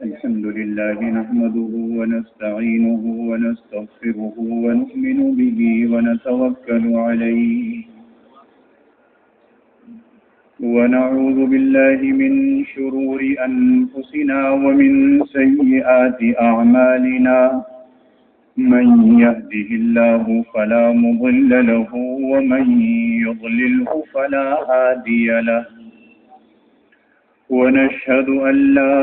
الحمد لله نحمده ونستعينه ونستغفره ونؤمن به ونتوكل عليه ونعوذ بالله من شرور أنفسنا ومن سيئات أعمالنا من يهده الله فلا مضل له ومن يضلله فلا هادي له ونشهد أن لا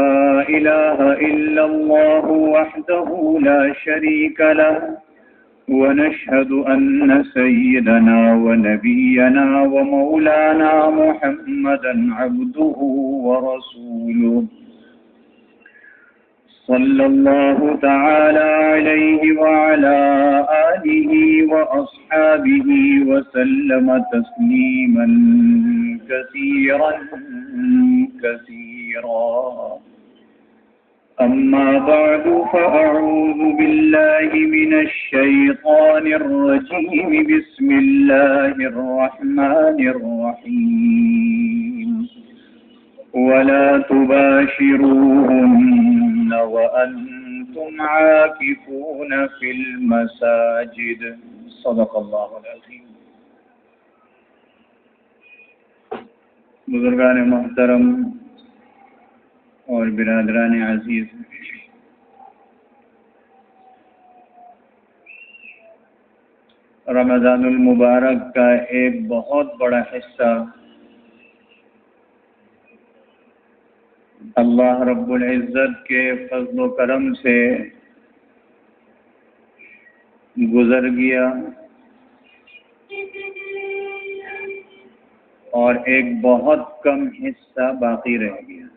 إله إلا الله وحده لا شريك له ونشهد أن سيدنا ونبينا ومولانا محمدا عبده ورسوله صلى الله تعالى عليه وعلى آله وأصحابه وسلم تسليما كثيرا كثيرا أما بعد فأعوذ بالله من الشيطان الرجيم بسم الله الرحمن الرحيم ولا تباشروهن وأنتم عاكفون في المساجد صدق الله العظيم. بزرگان محترم اور برادران عزیز، رمضان المبارک کا ایک بہت بڑا حصہ اللہ رب العزت کے فضل و کرم سے گزر گیا اور ایک بہت کم حصہ باقی رہ گیا.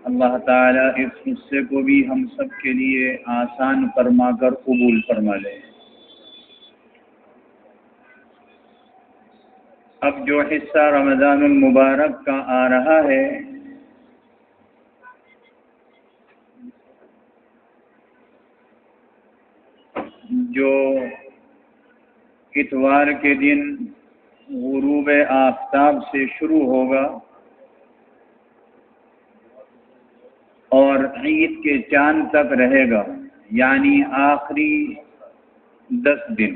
اللہ تعالیٰ اس حصے کو بھی ہم سب کے لیے آسان فرما کر قبول فرما لے. اب جو حصہ رمضان المبارک کا آ رہا ہے جو اتوار کے دن غروب آفتاب سے شروع ہوگا اور عید کے چاند تک رہے گا، یعنی آخری 10 دن.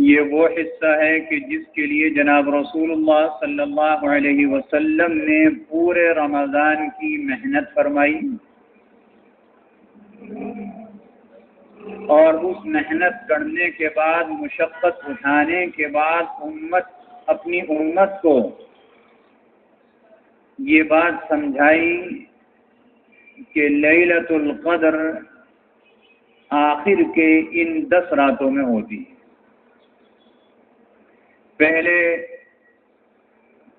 یہ وہ حصہ ہے کہ جس کے لیے جناب رسول اللہ صلی اللہ علیہ وسلم نے پورے رمضان کی محنت فرمائی اور اس محنت کرنے کے بعد، مشقت اٹھانے کے بعد اپنی امت کو یہ بات سمجھائی کہ لیلۃ القدر آخر کے ان 10 راتوں میں ہوتی ہے.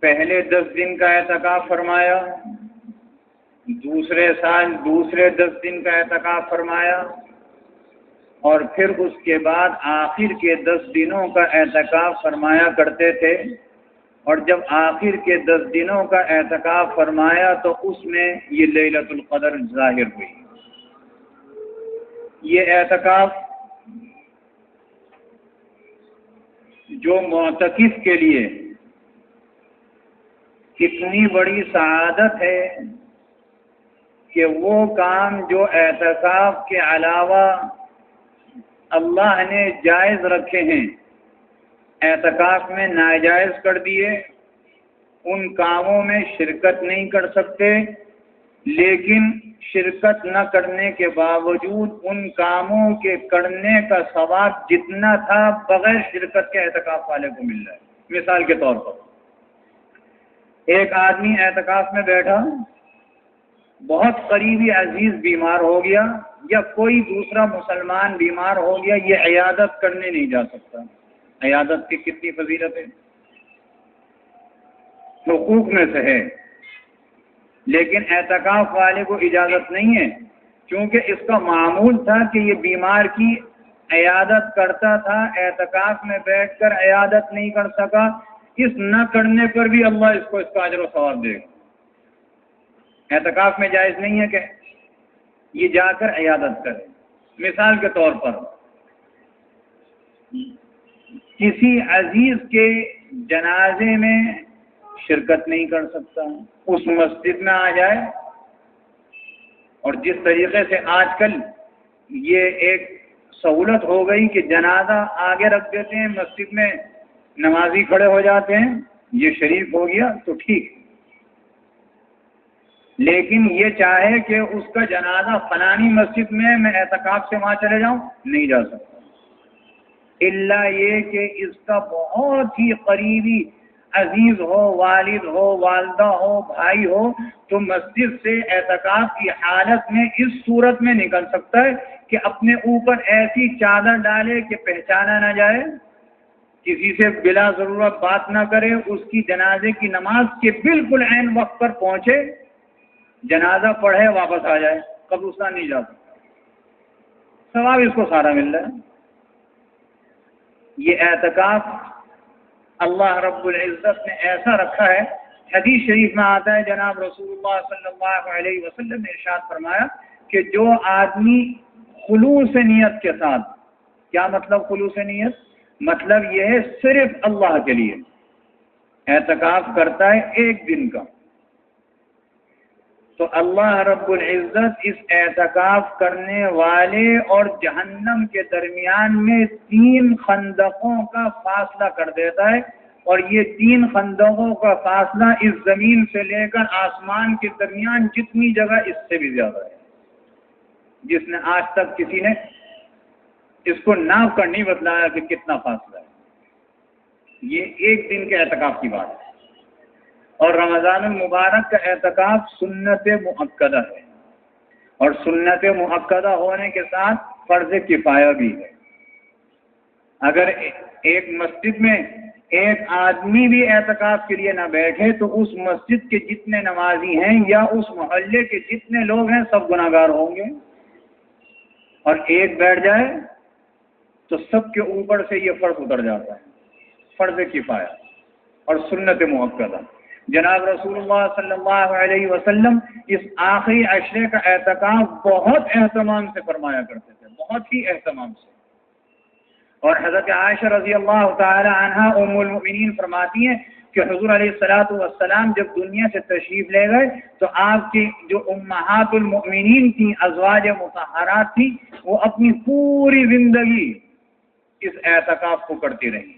پہلے 10 دن کا اعتکاف فرمایا، دوسرے سال دوسرے 10 دن کا اعتکاف فرمایا، اور پھر اس کے بعد آخر کے 10 دنوں کا اعتکاف فرمایا کرتے تھے. اور جب آخر کے 10 دنوں کا اعتکاف فرمایا تو اس میں یہ لیلۃ القدر ظاہر ہوئی. یہ اعتکاف جو معتکف کے لیے کتنی بڑی سعادت ہے کہ وہ کام جو اعتکاف کے علاوہ اللہ نے جائز رکھے ہیں اعتکاف میں ناجائز کر دیے، ان کاموں میں شرکت نہیں کر سکتے، لیکن شرکت نہ کرنے کے باوجود ان کاموں کے کرنے کا ثواب جتنا تھا بغیر شرکت کے اعتکاف والے کو مل رہا ہے. مثال کے طور پر ایک آدمی اعتکاف میں بیٹھا، بہت قریبی عزیز بیمار ہو گیا یا کوئی دوسرا مسلمان بیمار ہو گیا، یہ عیادت کرنے نہیں جا سکتا. عیادت کی کتنی فضیلت ہے، حقوق میں سے ہے، لیکن اعتکاف والے کو اجازت نہیں ہے، کیونکہ اس کا معمول تھا کہ یہ بیمار کی عیادت کرتا تھا، اعتکاف میں بیٹھ کر عیادت نہیں کر سکا. اس نہ کرنے پر بھی اللہ اس کو اس کا اجر و ثواب دے گا. اعتکاف میں جائز نہیں ہے کہ یہ جا کر عیادت کرے. مثال کے طور پر کسی عزیز کے جنازے میں شرکت نہیں کر سکتا، اس مسجد میں آ جائے، اور جس طریقے سے آج کل یہ ایک سہولت ہو گئی کہ جنازہ آگے رکھ دیتے ہیں، مسجد میں نمازی کھڑے ہو جاتے ہیں، یہ شریف ہو گیا تو ٹھیک، لیکن یہ چاہے کہ اس کا جنازہ فلانی مسجد میں اعتکاف سے وہاں چلے جاؤں، نہیں جا سکتا، الا یہ کہ اس کا بہت ہی قریبی عزیز ہو، والد ہو، والدہ ہو، بھائی ہو، تو مسجد سے اعتکاف کی حالت میں اس صورت میں نکل سکتا ہے کہ اپنے اوپر ایسی چادر ڈالے کہ پہچانا نہ جائے، کسی سے بلا ضرورت بات نہ کرے، اس کی جنازے کی نماز کے بالکل عین وقت پر پہنچے، جنازہ پڑھے، واپس آ جائے، قبرستان نہیں جا سکتا، ثواب اس کو سارا مل رہا ہے۔ یہ اعتکاف اللہ رب العزت نے ایسا رکھا ہے، حدیث شریف میں آتا ہے، جناب رسول اللہ صلی اللہ علیہ وسلم نے ارشاد فرمایا کہ جو آدمی خلوص نیت کے ساتھ، کیا مطلب خلوص نیت؟ مطلب یہ ہے صرف اللہ کے لیے اعتکاف کرتا ہے ایک دن کا، تو اللہ رب العزت اس اعتکاف کرنے والے اور جہنم کے درمیان میں 3 خندقوں کا فاصلہ کر دیتا ہے، اور یہ 3 خندقوں کا فاصلہ اس زمین سے لے کر آسمان کے درمیان جتنی جگہ اس سے بھی زیادہ ہے، جس نے آج تک کسی نے اس کو ناپ کر نہیں بتلایا کہ کتنا فاصلہ ہے۔ یہ ایک دن کے اعتکاف کی بات ہے، اور رمضان المبارک کا اعتکاف سنت مؤکدہ ہے، اور سنت مؤکدہ ہونے کے ساتھ فرض کفایہ بھی ہے۔ اگر ایک مسجد میں ایک آدمی بھی اعتکاف کے لیے نہ بیٹھے تو اس مسجد کے جتنے نمازی ہیں یا اس محلے کے جتنے لوگ ہیں سب گناہ گار ہوں گے، اور ایک بیٹھ جائے تو سب کے اوپر سے یہ فرض اتر جاتا ہے، فرض کفایہ اور سنت مؤکدہ۔ جناب رسول اللہ صلی اللہ علیہ وسلم اس آخری عشرے کا اعتکاف بہت اہتمام سے فرمایا کرتے تھے، بہت ہی اہتمام سے، اور حضرت عائشہ رضی اللہ تعالی عنہا ام المؤمنین فرماتی ہیں کہ حضور علیہ الصلوۃ والسلام جب دنیا سے تشریف لے گئے تو آپ کی جو امہات المؤمنین تھیں، ازواج مطہرات تھیں، وہ اپنی پوری زندگی اس اعتکاف کو کرتی رہی۔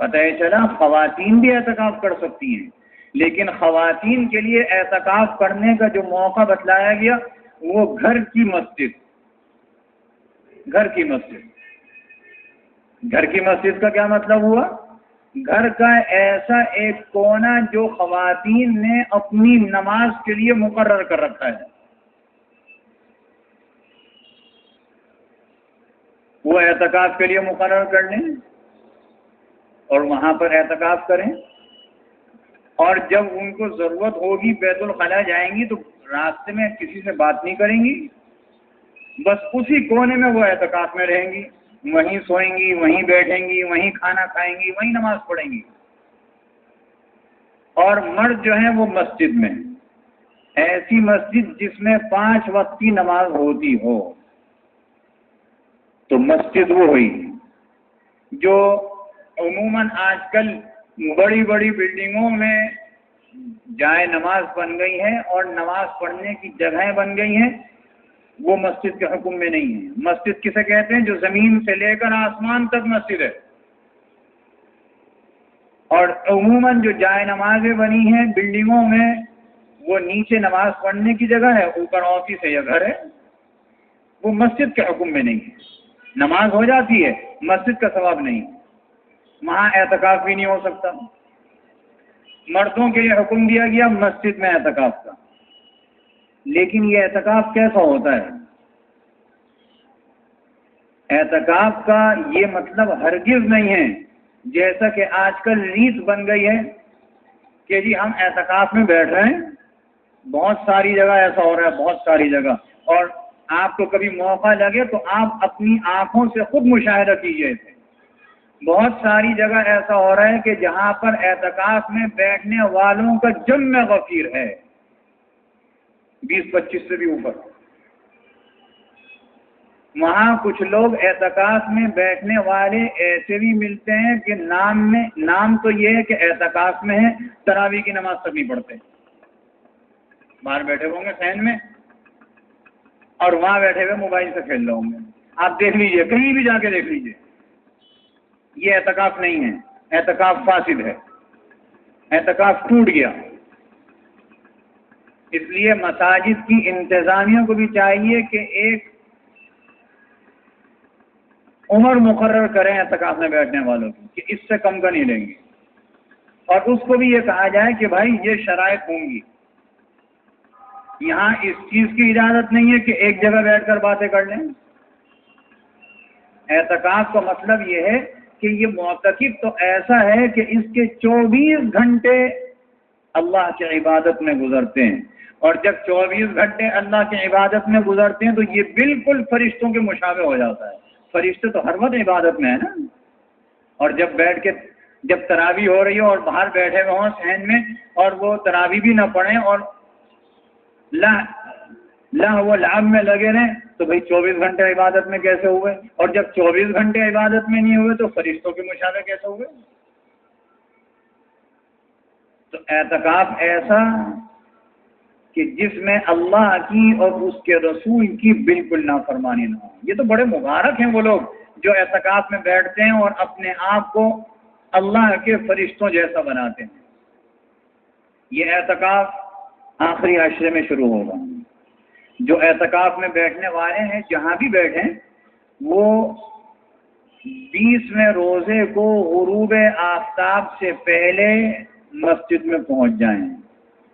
پتہ چلا خواتین بھی اعتکاف کر سکتی ہیں، لیکن خواتین کے لیے اعتکاف کرنے کا جو موقع بتلایا گیا وہ گھر کی مسجد، گھر کی مسجد۔ گھر کی مسجد کا کیا مطلب ہوا؟ گھر کا ایسا ایک کونا جو خواتین نے اپنی نماز کے لیے مقرر کر رکھا ہے، وہ اعتکاف کے لیے مقرر کر لیں اور وہاں پر اعتکاف کریں، اور جب ان کو ضرورت ہوگی بیت الخلاء جائیں گی تو راستے میں کسی سے بات نہیں کریں گی، بس اسی کونے میں وہ اعتکاف میں رہیں گی، وہیں سوئیں گی، وہیں بیٹھیں گی، وہیں کھانا کھائیں گی، وہیں نماز پڑھیں گی۔ اور مرد جو ہیں وہ مسجد میں، ایسی مسجد جس میں 5 وقت کی نماز ہوتی ہو، تو مسجد وہ ہوئی جو عموماً آج کل بڑی بڑی بلڈنگوں میں جائے نماز بن گئی ہیں اور نماز پڑھنے کی جگہیں بن گئی ہیں، وہ مسجد کے حکم میں نہیں ہے۔ مسجد کسے کہتے ہیں؟ جو زمین سے لے کر آسمان تک مسجد ہے، اور عموماً جو جائے نمازیں بنی ہیں بلڈنگوں میں، وہ نیچے نماز پڑھنے کی جگہ ہے، اوپر آفس ہے یا گھر ہے، وہ مسجد کے حکم میں نہیں ہے۔ نماز ہو جاتی ہے، مسجد کا ثواب نہیں، وہاں اعتکاف بھی نہیں ہو سکتا۔ مردوں کے لیے حکم دیا گیا مسجد میں اعتکاف کا، لیکن یہ اعتکاف کیسا ہوتا ہے؟ اعتکاف کا یہ مطلب ہرگز نہیں ہے جیسا کہ آج کل ریت بن گئی ہے کہ جی ہم اعتکاف میں بیٹھ رہے ہیں، بہت ساری جگہ ایسا ہو رہا ہے، بہت ساری جگہ، اور آپ کو کبھی موقع لگے تو آپ اپنی آنکھوں سے خود مشاہدہ کیجئے تھے، بہت ساری جگہ ایسا ہو رہا ہے کہ جہاں پر اعتکاف میں بیٹھنے والوں کا جمع غفیر ہے، 20-25 سے بھی اوپر، وہاں کچھ لوگ اعتکاف میں بیٹھنے والے ایسے بھی ملتے ہیں کہ نام تو یہ ہے کہ اعتکاف میں ہے، تراویح کی نماز تک نہیں پڑھتے، باہر بیٹھے ہوں گے فین میں اور وہاں بیٹھے ہوئے موبائل سے کھیل رہے ہوں گے. آپ دیکھ لیجئے، کہیں بھی جا کے دیکھ لیجئے، یہ اعتکاف نہیں ہے، اعتکاف فاسد ہے، اعتکاف ٹوٹ گیا. اس لیے مساجد کی انتظامیہ کو بھی چاہیے کہ ایک عمر مقرر کریں اعتکاف میں بیٹھنے والوں کی کہ اس سے کم کا نہیں لیں گے، اور اس کو بھی یہ کہا جائے کہ بھائی یہ شرائط ہوں گی. یہاں اس چیز کی اجازت نہیں ہے کہ ایک جگہ بیٹھ کر باتیں کر لیں. اعتکاف کا مطلب یہ ہے کہ یہ معتکف تو ایسا ہے کہ اس کے 24 گھنٹے اللہ کی عبادت میں گزرتے ہیں، اور جب 24 گھنٹے اللہ کی عبادت میں گزرتے ہیں تو یہ بالکل فرشتوں کے مشابہ ہو جاتا ہے. فرشتے تو ہر وقت عبادت میں ہے نا، اور جب تراویح ہو رہی ہو اور باہر بیٹھے ہوئے ہوں صحن میں اور وہ تراویح بھی نہ پڑھیں اور لہو و لعب میں لگے رہیں تو بھئی 24 گھنٹے عبادت میں کیسے ہوئے؟ اور جب 24 گھنٹے عبادت میں نہیں ہوئے تو فرشتوں کے مشابہ کیسے ہوئے؟ تو اعتکاف ایسا کہ جس میں اللہ کی اور اس کے رسول کی بالکل نافرمانی نہ ہو. یہ تو بڑے مبارک ہیں وہ لوگ جو اعتکاف میں بیٹھتے ہیں اور اپنے آپ کو اللہ کے فرشتوں جیسا بناتے ہیں. یہ اعتکاف آخری عشرے میں شروع ہوگا. جو اعتکاف میں بیٹھنے والے ہیں جہاں بھی بیٹھیں وہ 20ویں روزے کو غروب آفتاب سے پہلے مسجد میں پہنچ جائیں،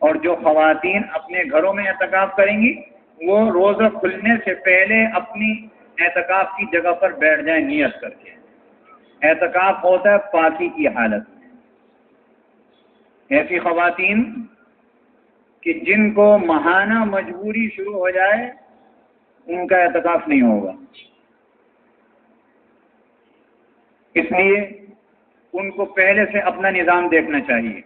اور جو خواتین اپنے گھروں میں اعتکاف کریں گی وہ روزہ کھلنے سے پہلے اپنی اعتکاف کی جگہ پر بیٹھ جائیں نیت کر کے. اعتکاف ہوتا ہے پاکی کی حالت میں. ایسی خواتین کہ جن کو ماہانہ مجبوری شروع ہو جائے ان کا اعتکاف نہیں ہوگا، اس لیے ان کو پہلے سے اپنا نظام دیکھنا چاہیے.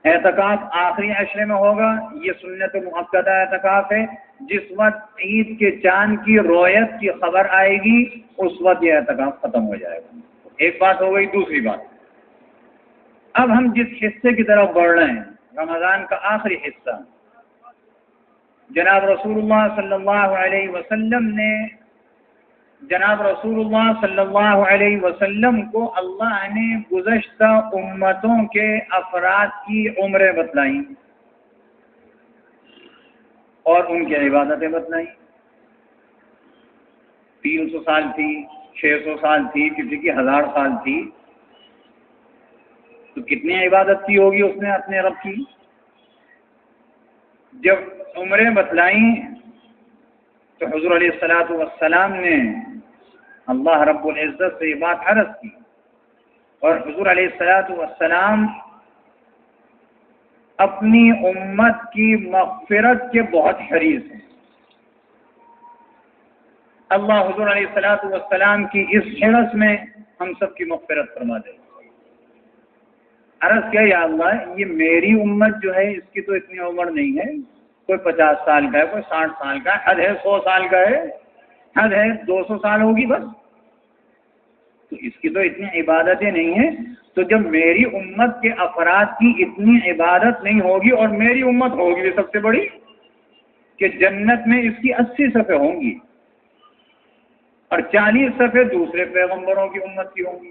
اعتکاف آخری عشرے میں ہوگا. یہ سنت مؤکدہ اعتکاف ہے. جس وقت عید کے چاند کی رویت کی خبر آئے گی اس وقت یہ اعتکاف ختم ہو جائے گا. ایک بات ہو گئی. دوسری بات، اب ہم جس حصے کی طرف بڑھ رہے ہیں رمضان کا آخری حصہ، جناب رسول اللہ صلی اللہ علیہ وسلم نے کو اللہ نے گزشتہ امتوں کے افراد کی عمریں بتلائیں اور ان کی عبادتیں بتلائیں. 300 سال تھی، 600 سال تھی، کسی کی 1000 سال تھی، تو کتنی عبادت کی ہوگی اس نے اپنے رب کی. جب عمریں بتلائیں تو حضور علیہ الصلوۃ والسلام نے اللہ رب العزت سے یہ بات عرض کی، اور حضور علیہ الصلوۃ والسلام اپنی امت کی مغفرت کے بہت حریص ہیں. اللہ حضور علیہ الصلوۃ والسلام کی اس حرص میں ہم سب کی مغفرت فرما دے. عرض کیا یا اللہ، یہ میری امت جو ہے اس کی تو اتنی عمر نہیں ہے، کوئی 50 سال کا ہے، کوئی 60 سال کا ہے، حد ہے 100 سال کا ہے، حد ہے 200 سال ہوگی بس، تو اس کی تو اتنی عبادتیں نہیں ہیں. تو جب میری امت کے افراد کی اتنی عبادت نہیں ہوگی اور میری امت ہوگی بھی سب سے بڑی کہ جنت میں اس کی 80 صفیں ہوں گی اور 40 صفیں دوسرے پیغمبروں کی امت کی ہوں گی.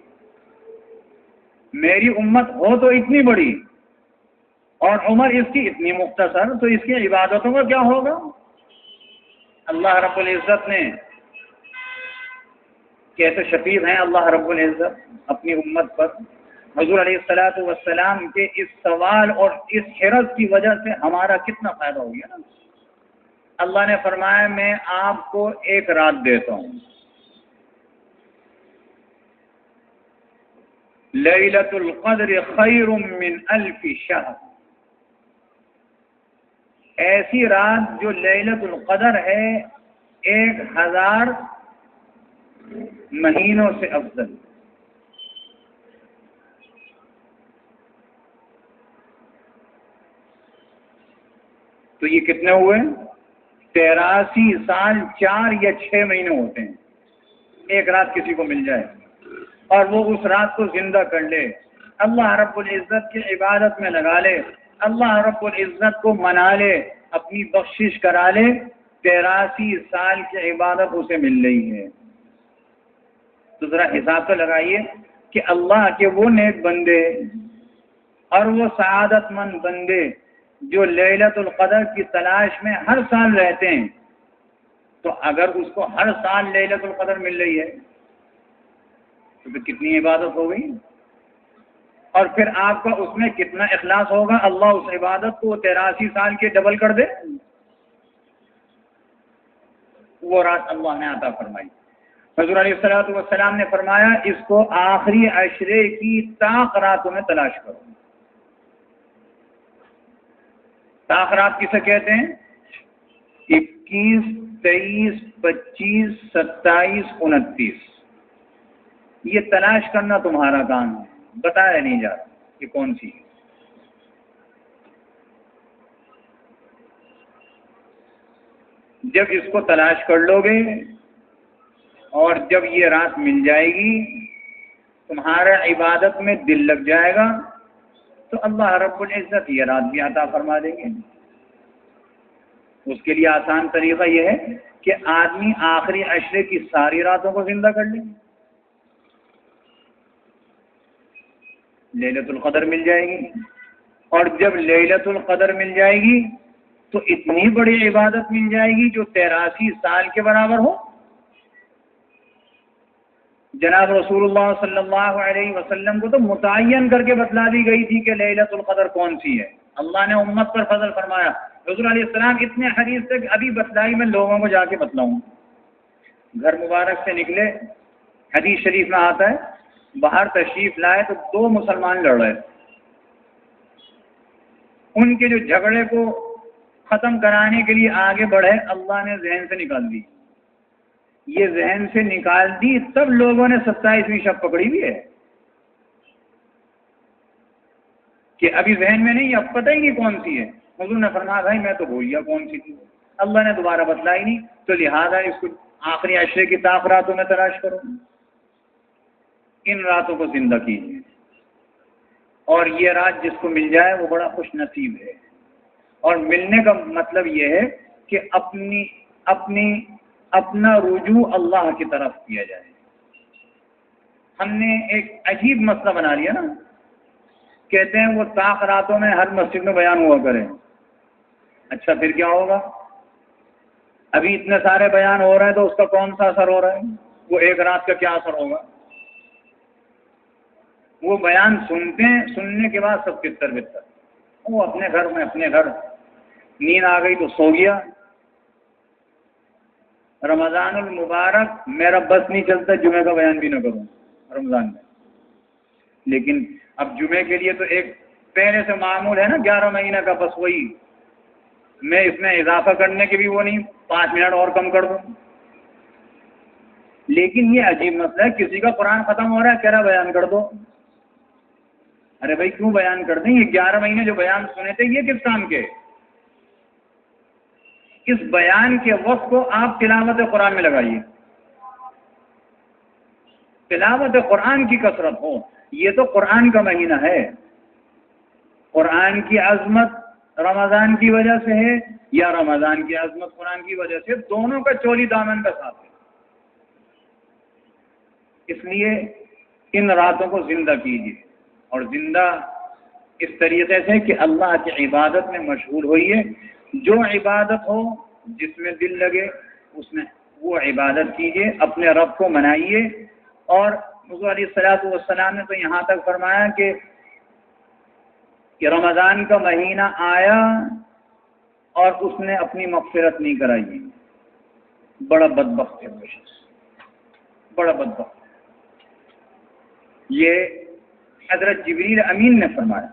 میری امت ہو تو اتنی بڑی اور عمر اس کی اتنی مختصر، تو اس کی عبادتوں کا کیا ہوگا؟ اللہ رب العزت نے کیسے شفیق ہیں اللہ رب العزت اپنی امت پر. حضور علیہ الصلوۃ والسلام کے اس سوال اور اس حرص کی وجہ سے ہمارا کتنا فائدہ ہو گیا نا. اللہ نے فرمایا میں آپ کو ایک رات دیتا ہوں، لیلۃ القدر خیر من 1000 شہر. ایسی رات جو لیلۃ القدر ہے 1000 مہینوں سے افضل. تو یہ کتنے ہوئے؟ 83 سال 4 یا 6 مہینے ہوتے ہیں. ایک رات کسی کو مل جائے اور وہ اس رات کو زندہ کر لے, اللہ رب العزت کی عبادت میں لگا لے, اللہ رب العزت کو منا لے, اپنی بخشش کرا لے, 83 سال کی عبادت اسے مل رہی ہے. تو ذرا حساب تو لگائیے کہ اللہ کے وہ نیک بندے اور وہ سعادت مند بندے جو لیلۃ القدر کی تلاش میں ہر سال رہتے ہیں, تو اگر اس کو ہر سال لیلۃ القدر مل رہی ہے تو پھر کتنی عبادت ہو گئی, اور پھر آپ کا اس میں کتنا اخلاص ہوگا. اللہ اس عبادت کو 83 سال کے ڈبل کر دے. وہ رات اللہ نے عطا فرمائی. حضور علیہ الصلوۃ والسلام نے فرمایا اس کو آخری عشرے کی طاق راتوں میں تلاش کرو. طاق رات کسے کہتے ہیں؟ 21, 23, 25, 27, 29. یہ تلاش کرنا تمہارا کام ہے, بتایا نہیں جاتا کہ کون سی. جب اس کو تلاش کر لو گے اور جب یہ رات مل جائے گی, تمہارا عبادت میں دل لگ جائے گا, تو اللہ رب العزت یہ رات بھی عطا فرما دیں گے. اس کے لیے آسان طریقہ یہ ہے کہ آدمی آخری عشرے کی ساری راتوں کو زندہ کر لے, لیلۃ القدر مل جائے گی. اور جب لیلۃ القدر مل جائے گی تو اتنی بڑی عبادت مل جائے گی جو 83 سال کے برابر ہو. جناب رسول اللہ صلی اللہ علیہ وسلم کو تو متعین کر کے بتلا دی گئی تھی کہ لیلۃ القدر کون سی ہے. اللہ نے امت پر فضل فرمایا. حضور علیہ السلام اتنے حدیث تک ابھی بتلائی, میں لوگوں کو جا کے بتلاؤں. گھر مبارک سے نکلے, حدیث شریف میں آتا ہے, باہر تشریف لائے تو 2 مسلمان لڑ رہے. ان کے جو جھگڑے کو ختم کرانے کے لیے آگے بڑھے, اللہ نے ذہن سے نکال دی. یہ ذہن سے نکال دی تب لوگوں نے 27ویں شب پکڑی ہوئی ہے کہ ابھی ذہن میں نہیں, اب پتہ ہی نہیں کون سی ہے. حضور نے فرمایا بھائی میں تو بھول گیا کون سی تھی. اللہ نے دوبارہ بتلائی نہیں, تو لہذا اس کو آخری عشرے کی طاق راتوں میں تلاش کرو. ان راتوں کو زندہ کیجیے, اور یہ رات جس کو مل جائے وہ بڑا خوش نصیب ہے. اور ملنے کا مطلب یہ ہے کہ اپنا رجوع اللہ کی طرف کیا جائے. ہم نے ایک عجیب مسئلہ بنا لیا نا, کہتے ہیں وہ طاق راتوں میں ہر مسجد میں بیان ہوا کرے. اچھا پھر کیا ہوگا؟ ابھی اتنے سارے بیان ہو رہے ہیں تو اس کا کون سا اثر ہو رہا ہے؟ وہ ایک رات کا کیا اثر ہوگا؟ وہ بیان سنتے ہیں, سننے کے بعد سب کتر بتر, وہ اپنے گھر میں اپنے گھر, نیند آ گئی تو سو گیا. رمضان المبارک میرا بس نہیں چلتا جمعے کا بیان بھی نہ کروں رمضان میں, لیکن اب جمعے کے لیے تو ایک پہلے سے معمول ہے نا 11 مہینہ کا, بس وہی میں اس میں اضافہ کرنے کے بھی وہ نہیں, 5 منٹ اور کم کر دوں. لیکن یہ عجیب مسئلہ ہے, کسی کا قرآن ختم ہو رہا ہے, کہہ رہا بیان کر دو. ارے بھائی کیوں بیان کر دیں؟ یہ 11 مہینے جو بیان سنے تھے یہ کس کام کے؟ اس بیان کے وقت کو آپ تلاوت قرآن میں لگائیے, تلاوت قرآن کی کثرت ہو. یہ تو قرآن کا مہینہ ہے, قرآن کی عظمت رمضان کی وجہ سے ہے یا رمضان کی عظمت قرآن کی وجہ سے, دونوں کا چولی دامن کا ساتھ ہے. اس لیے ان راتوں کو زندہ کیجیے, اور زندہ اس طریقے سے کہ اللہ کی عبادت میں مشغول ہوئیے. جو عبادت ہو جس میں دل لگے اس میں وہ عبادت کیجیے, اپنے رب کو منائیے. اور حضور علیہ الصلوۃ والسلام نے تو یہاں تک فرمایا کہ رمضان کا مہینہ آیا اور اس نے اپنی مغفرت نہیں کرائی, بڑا بدبخت ہے وہ شخص, بڑا بدبخت. یہ حضرت جبریل امین نے فرمایا,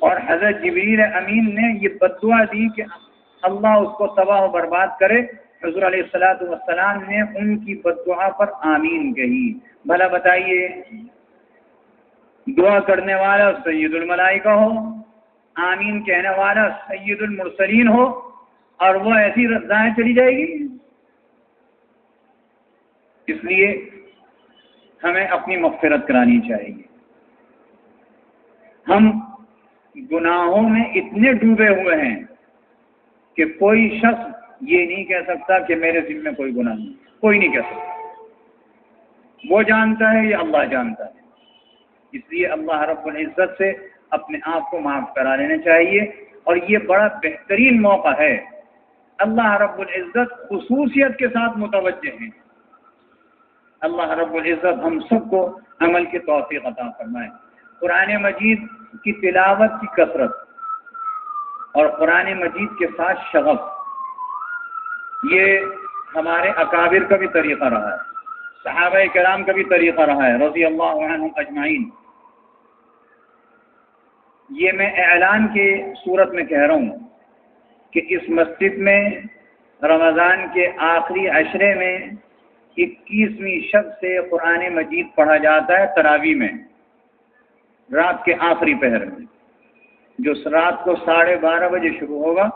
اور حضرت جبریل امین نے یہ بددعا دی کہ اللہ اس کو تباہ و برباد کرے. حضور علیہ الصلوۃ والسلام نے ان کی بددعا پر آمین کہی. بھلا بتائیے, دعا کرنے والا سید الملائکہ ہو, آمین کہنے والا سید المرسلین ہو, اور وہ ایسی دائیں چلی جائے گی. اس لیے ہمیں اپنی مغفرت کرانی چاہیے. ہم گناہوں میں اتنے ڈوبے ہوئے ہیں کہ کوئی شخص یہ نہیں کہہ سکتا کہ میرے ذمہ میں کوئی گناہ نہیں. کوئی نہیں کہہ سکتا. وہ جانتا ہے یا اللہ جانتا ہے. اس لیے اللہ رب العزت سے اپنے آپ کو معاف کرا لینا چاہیے. اور یہ بڑا بہترین موقع ہے. اللہ رب العزت خصوصیت کے ساتھ متوجہ ہیں. اللہ رب العزت ہم سب کو عمل کی توفیق عطا فرمائے. قرآن مجید کی تلاوت کی کثرت اور قرآن مجید کے ساتھ شغف، یہ ہمارے اکابر کا بھی طریقہ رہا ہے، صحابہ کرام کا بھی طریقہ رہا ہے رضی اللہ عنہم اجمعین. یہ میں اعلان کی صورت میں کہہ رہا ہوں کہ اس مسجد میں رمضان کے آخری عشرے میں 21ویں شب سے قرآن مجید پڑھا جاتا ہے تراویح میں، رات کے آخری پہر میں، جو رات کو 12:30 بجے شروع ہوگا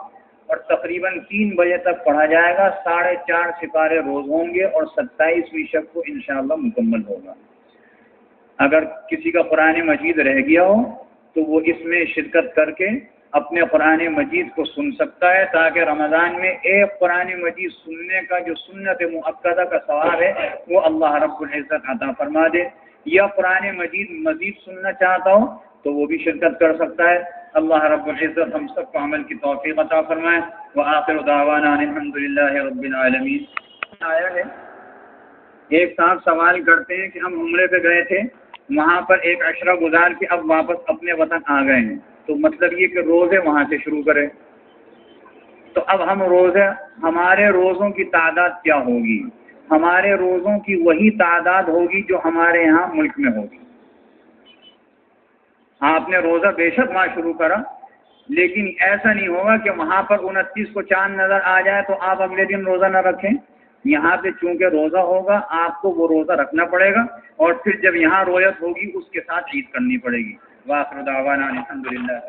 اور تقریباً 3 بجے تک پڑھا جائے گا. 4.5 سپارے روز ہوں گے اور 27ویں شب کو انشاءاللہ مکمل ہوگا. اگر کسی کا قرآن مجید رہ گیا ہو تو وہ اس میں شرکت کر کے اپنے قرآن مجید کو سن سکتا ہے، تاکہ رمضان میں ایک قرآن مجید سننے کا جو سنت مؤکدہ کا ثواب ہے وہ اللہ رب العزت عطا فرما دے. یا قرآن مجید مزید سننا چاہتا ہو تو وہ بھی شرکت کر سکتا ہے. اللہ رب العزت ہم سب کو عمل کی توفیق عطا فرمائے. وآخر دعوانا الحمدللہ رب العالمین. آیا ہے ایک صاحب سوال کرتے ہیں کہ ہم عمرے پہ گئے تھے، وہاں پر ایک عشرہ گزار کے اب واپس اپنے وطن آ گئے ہیں، تو مطلب یہ کہ روزے وہاں سے شروع کریں. تو اب ہم روزے، ہمارے روزوں کی تعداد کیا ہوگی؟ ہمارے روزوں کی وہی تعداد ہوگی جو ہمارے یہاں ملک میں ہوگی. آپ نے روزہ بے شک وہاں شروع کرا، لیکن ایسا نہیں ہوگا کہ وہاں پر 29 کو چاند نظر آ جائے تو آپ اگلے دن روزہ نہ رکھیں. یہاں پہ چونکہ روزہ ہوگا آپ کو وہ روزہ رکھنا پڑے گا، اور پھر جب یہاں رویت ہوگی اس کے ساتھ عید کرنی پڑے گی. وآخر دعوانا الحمدللہ.